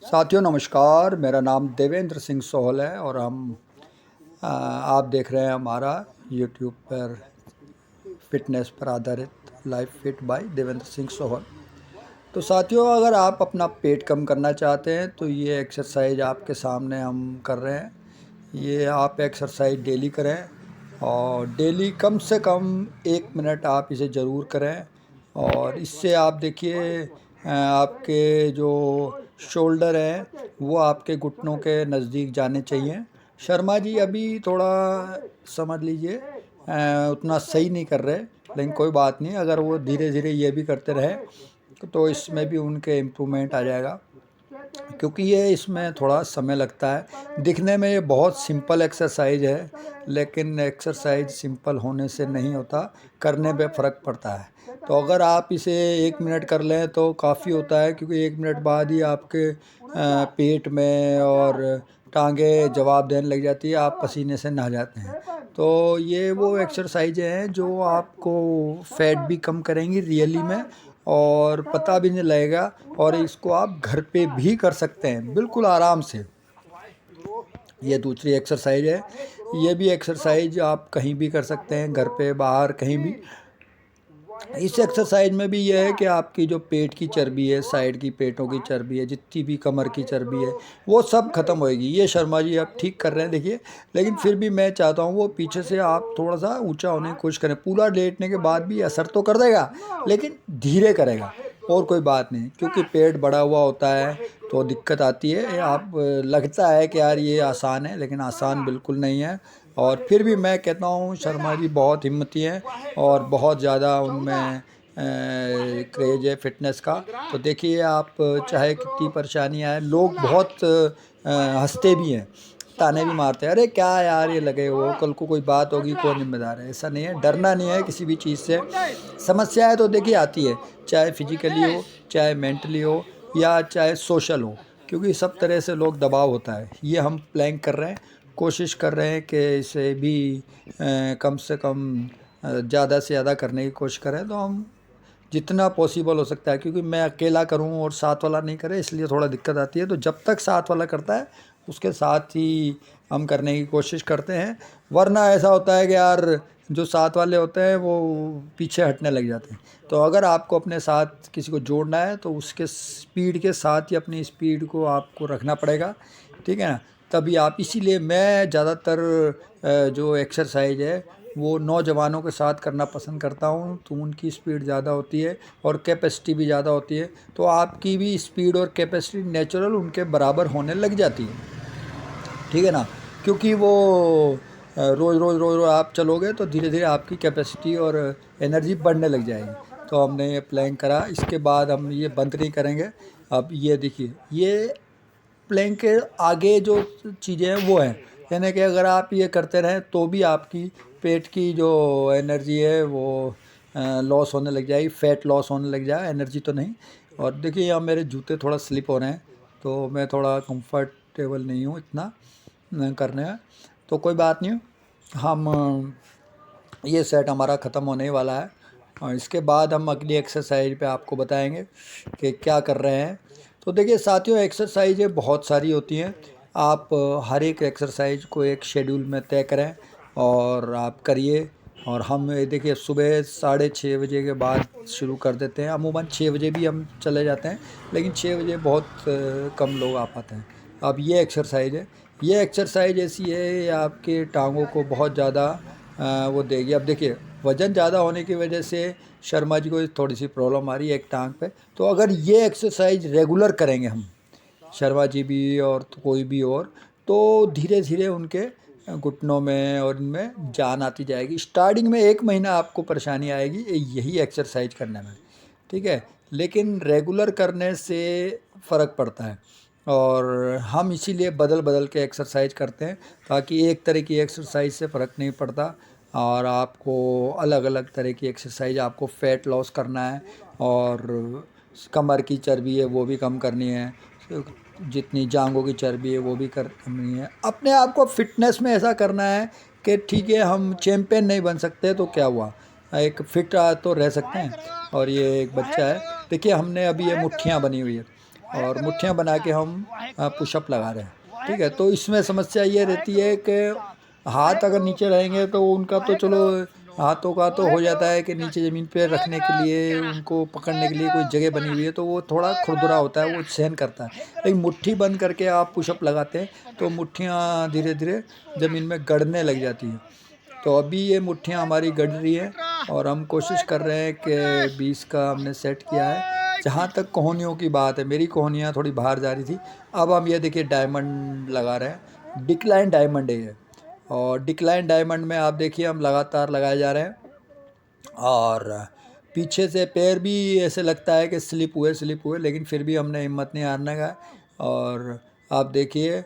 साथियों नमस्कार, मेरा नाम देवेंद्र सिंह सोहल है और आप देख रहे हैं हमारा यूट्यूब पर फिटनेस पर आधारित life fit by Devendra Singh Sohal. तो साथियों, अगर आप अपना पेट कम करना चाहते हैं तो ये एक्सरसाइज आपके सामने हम कर रहे हैं। ये आप एक्सरसाइज डेली करें और डेली कम से कम 1 मिनट आप इसे ज़रूर करें। और इससे आप देखिए आपके जो शोल्डर हैं वो आपके घुटनों के नज़दीक जाने चाहिए। शर्मा जी अभी थोड़ा समझ लीजिए उतना सही नहीं कर रहे, लेकिन कोई बात नहीं, अगर वो धीरे धीरे ये भी करते रहे तो इसमें भी उनके इम्प्रूवमेंट आ जाएगा, क्योंकि ये इसमें थोड़ा समय लगता है। दिखने में ये बहुत सिंपल एक्सरसाइज है, लेकिन एक्सरसाइज सिंपल होने से नहीं होता, करने पे फ़र्क पड़ता है। तो अगर आप इसे 1 मिनट कर लें तो काफ़ी होता है, क्योंकि 1 मिनट बाद ही आपके पेट में और टांगें जवाब देने लग जाती है, आप पसीने से नहा जाते हैं। तो ये वो एक्सरसाइजें हैं जो आपको फैट भी कम करेंगी रियली में, और पता भी नहीं लगेगा। और इसको आप घर पे भी कर सकते हैं बिल्कुल आराम से। ये दूसरी एक्सरसाइज है। ये भी एक्सरसाइज आप कहीं भी कर सकते हैं, घर पे बाहर कहीं भी। इस एक्सरसाइज में भी यह है कि आपकी जो पेट की चर्बी है, साइड की पेटों की चर्बी है, जितनी भी कमर की चर्बी है, वो सब खत्म होएगी। ये शर्मा जी आप ठीक कर रहे हैं देखिए, लेकिन फिर भी मैं चाहता हूँ वो पीछे से आप थोड़ा सा ऊंचा होने की कोशिश करें। पूरा लेटने के बाद भी असर तो कर देगा, लेकिन धीरे करेगा, और कोई बात नहीं, क्योंकि पेट बड़ा हुआ होता है तो दिक्कत आती है। आप लगता है कि यार ये आसान है, लेकिन आसान बिल्कुल नहीं है। और फिर भी मैं कहता हूँ शर्मा जी बहुत हिम्मती हैं और बहुत ज़्यादा उनमें क्रेज है फिटनेस का। तो देखिए आप, चाहे कितनी परेशानी आए, लोग बहुत हंसते भी हैं, ताने भी मारते हैं, अरे क्या यार ये लगे हो, कल को कोई बात होगी कौन जिम्मेदार है। ऐसा नहीं है, डरना नहीं है किसी भी चीज़ से। समस्याएं तो देखिए आती है, चाहे फिजिकली हो, चाहे मेंटली हो, या चाहे सोशल हो, क्योंकि सब तरह से लोग दबाव होता है। ये हम प्लान कर रहे हैं, कोशिश कर रहे हैं कि इसे भी कम से कम ज़्यादा से ज़्यादा करने की कोशिश करें। तो हम जितना पॉसिबल हो सकता है, क्योंकि मैं अकेला करूं और साथ वाला नहीं करे, इसलिए थोड़ा दिक्कत आती है। तो जब तक साथ वाला करता है उसके साथ ही हम करने की कोशिश करते हैं। वरना ऐसा होता है कि यार जो साथ वाले होते हैं वो पीछे हटने लग जाते हैं। तो अगर आपको अपने साथ किसी को जोड़ना है तो उसके स्पीड के साथ ही अपनी स्पीड को आपको रखना पड़ेगा, ठीक है ना। तभी आप, इसीलिए मैं ज़्यादातर जो एक्सरसाइज है वो नौजवानों के साथ करना पसंद करता हूँ। तो उनकी स्पीड ज़्यादा होती है और कैपेसिटी भी ज़्यादा होती है, तो आपकी भी स्पीड और कैपेसिटी नेचुरल उनके बराबर होने लग जाती है, ठीक है ना। क्योंकि वो रोज़ आप चलोगे तो धीरे धीरे आपकी कैपेसिटी और एनर्जी बढ़ने लग जाएगी। तो हमने ये प्लान करा, इसके बाद हम ये बंद नहीं करेंगे। अब ये देखिए, ये प्लेइंग के आगे जो चीज़ें हैं वो हैं, यानी कि अगर आप ये करते रहें तो भी आपकी पेट की जो एनर्जी है वो लॉस होने लग जाएगी, फैट लॉस होने लग जाए, एनर्जी तो नहीं। और देखिए यहाँ मेरे जूते थोड़ा स्लिप हो रहे हैं, तो मैं थोड़ा कंफर्टेबल नहीं हूँ इतना करने में। तो कोई बात नहीं, हम ये सेट हमारा ख़त्म होने ही वाला है, और इसके बाद हम अगली एक्सरसाइज पे आपको बताएंगे कि क्या कर रहे हैं। तो देखिए साथियों, एक्सरसाइजें बहुत सारी होती हैं। आप हर एक एक्सरसाइज को एक शेड्यूल में तय करें और आप करिए। और हम ये देखिए सुबह 6:30 बजे के बाद शुरू कर देते हैं। अमूमन 6 बजे भी हम चले जाते हैं, लेकिन 6 बजे बहुत कम लोग आ पाते हैं। अब ये एक्सरसाइज है, ये एक्सरसाइज ऐसी है, ये आपके टांगों को बहुत ज़्यादा वो देगी। अब देखिए वज़न ज़्यादा होने की वजह से शर्मा जी को थोड़ी सी प्रॉब्लम आ रही है एक टांग पे। तो अगर ये एक्सरसाइज रेगुलर करेंगे हम, शर्मा जी भी और तो कोई भी और, तो धीरे धीरे उनके घुटनों में और इनमें जान आती जाएगी। स्टार्टिंग में 1 महीना आपको परेशानी आएगी यही एक्सरसाइज करने में, ठीक है, लेकिन रेगुलर करने से फ़र्क पड़ता है। और हम इसीलिए बदल बदल के एक्सरसाइज करते हैं, ताकि एक तरह की एक्सरसाइज से फ़र्क नहीं पड़ता। और आपको अलग अलग तरह की एक्सरसाइज, आपको फ़ैट लॉस करना है और कमर की चर्बी है वो भी कम करनी है, जितनी जांघों की चर्बी है वो भी करनी है। अपने आप को फिटनेस में ऐसा करना है कि ठीक है, हम चैम्पियन नहीं बन सकते तो क्या हुआ, एक फिट तो रह सकते हैं। और ये एक बच्चा है, देखिए हमने अभी ये मुट्ठियाँ बनी हुई है, और मुट्ठियाँ बना के हम पुशअप लगा रहे हैं। ठीक है, तो इसमें समस्या ये रहती है कि हाथ अगर नीचे रहेंगे तो उनका तो चलो हाथों का तो हो जाता है कि नीचे ज़मीन पे रखने के लिए, उनको पकड़ने के लिए कोई जगह बनी हुई है तो वो थोड़ा खुरदुरा होता है, वो सहन करता है। लेकिन मुट्ठी बंद करके आप पुशअप लगाते हैं तो मुट्ठियाँ धीरे धीरे ज़मीन में गड़ने लग जाती हैं। तो अभी ये मुट्ठियाँ हमारी गड़ रही है और हम कोशिश कर रहे हैं कि 20 का हमने सेट किया है। जहाँ तक कोहनियों की बात है, मेरी कोहनियाँ थोड़ी बाहर जा रही थी। अब हम ये देखिए डायमंड लगा रहे हैं, डिक्लाइन डायमंड है ये। और डिक्लाइन डायमंड में आप देखिए हम लगातार लगाए जा रहे हैं और पीछे से पैर भी ऐसे लगता है कि स्लिप हुए, लेकिन फिर भी हमने हिम्मत नहीं हारने का। और आप देखिए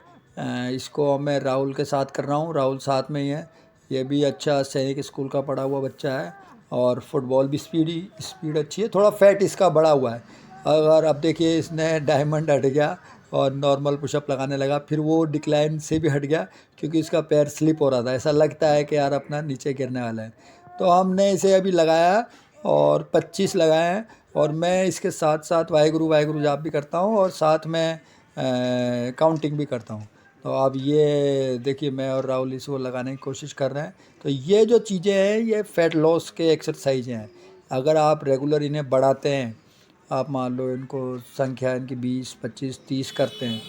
इसको मैं राहुल के साथ कर रहा हूँ, राहुल साथ में ही है। ये भी अच्छा सैनिक स्कूल का पढ़ा हुआ बच्चा है और फुटबॉल भी स्पीड अच्छी है, थोड़ा फैट इसका बढ़ा हुआ है। अगर अब देखिए इसने डायमंड हट गया और नॉर्मल पुशअप लगाने लगा, फिर वो डिक्लाइन से भी हट गया क्योंकि इसका पैर स्लिप हो रहा था, ऐसा लगता है कि यार अपना नीचे गिरने वाला है। तो हमने इसे अभी लगाया और 25 लगाए हैं और मैं इसके साथ साथ वाहेगुरु वाहेगुरु जाप भी करता हूँ और साथ में काउंटिंग भी करता हूँ। तो अब ये देखिए मैं और राहुल इसको लगाने की कोशिश कर रहे हैं। तो ये जो चीज़ें हैं ये फ़ैट लॉस के एक्सरसाइज हैं। अगर आप रेगुलर इन्हें बढ़ाते हैं, आप मान लो इनको संख्या इनकी 20, 25, 30 करते हैं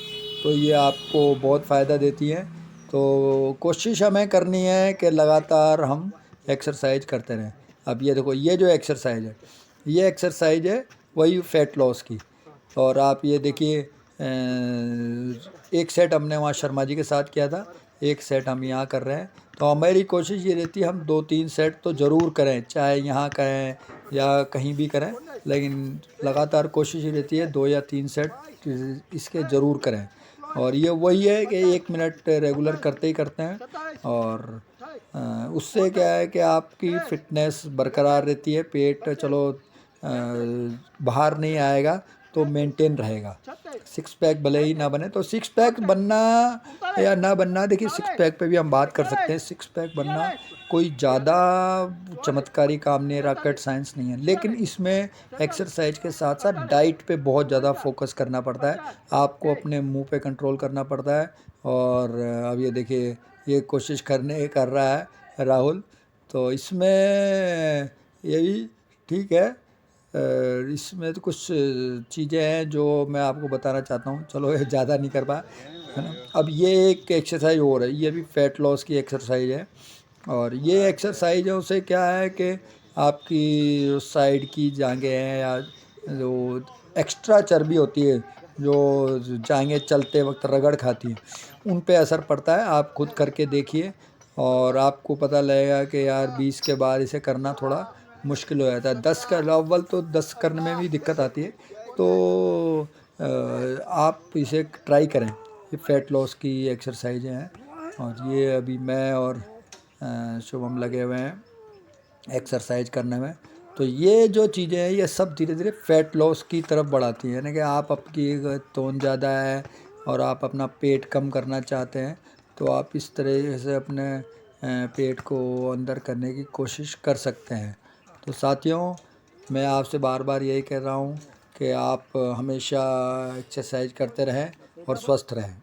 तो ये आपको बहुत फ़ायदा देती है। तो कोशिश हमें करनी है कि लगातार हम एक्सरसाइज करते रहें। अब ये देखो ये जो एक्सरसाइज है, ये एक्सरसाइज है वही फ़ैट लॉस की। और आप ये देखिए एक सेट हमने वहाँ शर्मा जी के साथ किया था, एक सेट हम यहाँ कर रहे हैं। तो हमारी कोशिश ये रहती है हम 2-3 सेट तो ज़रूर करें, चाहे यहाँ करें या कहीं भी करें, लेकिन लगातार कोशिश ये रहती है 2 या 3 सेट इसके ज़रूर करें। और ये वही है कि 1 मिनट रेगुलर करते ही करते हैं और उससे क्या है कि आपकी फ़िटनेस बरकरार रहती है, पेट चलो बाहर नहीं आएगा तो मेंटेन रहेगा। सिक्स पैक भले ही ना बने, तो सिक्स पैक बनना या ना बनना, देखिए सिक्स पैक पे भी हम बात कर सकते हैं। सिक्स पैक बनना कोई ज़्यादा चमत्कारी काम नहीं है, रॉकेट साइंस नहीं है, लेकिन इसमें एक्सरसाइज के साथ साथ डाइट पे बहुत ज़्यादा फोकस करना पड़ता है। आपको अपने मुंह पे कंट्रोल करना पड़ता है। और अब ये देखिए ये कोशिश कर रहा है राहुल, तो इसमें ये भी ठीक है। इसमें तो कुछ चीज़ें हैं जो मैं आपको बताना चाहता हूँ, चलो ये ज़्यादा नहीं कर पाया, है ना। अब ये एक एक्सरसाइज और है, ये भी फ़ैट लॉस की एक्सरसाइज है। और ये एक्सरसाइजों से क्या है कि आपकी जो साइड की जांघें हैं या जो एक्स्ट्रा चर्बी होती है, जो जांघें चलते वक्त रगड़ खाती हैं, उन पे असर पड़ता है। आप खुद करके देखिए और आपको पता लगेगा कि यार 20 के बाद इसे करना थोड़ा मुश्किल हो जाता है। 10 का अव्वल तो 10 करने में भी दिक्कत आती है। तो आप इसे ट्राई करें, ये फ़ैट लॉस की एक्सरसाइजें हैं। और ये अभी मैं और शुभम लगे हुए हैं एक्सरसाइज करने में। तो ये जो चीज़ें हैं ये सब धीरे धीरे फ़ैट लॉस की तरफ बढ़ाती हैं, यानी कि आप आपकी तोन ज़्यादा है और आप अपना पेट कम करना चाहते हैं तो आप इस तरह से अपने पेट को अंदर करने की कोशिश कर सकते हैं। तो साथियों, मैं आपसे बार बार यही कह रहा हूँ कि आप हमेशा एक्सरसाइज करते रहें और स्वस्थ रहें।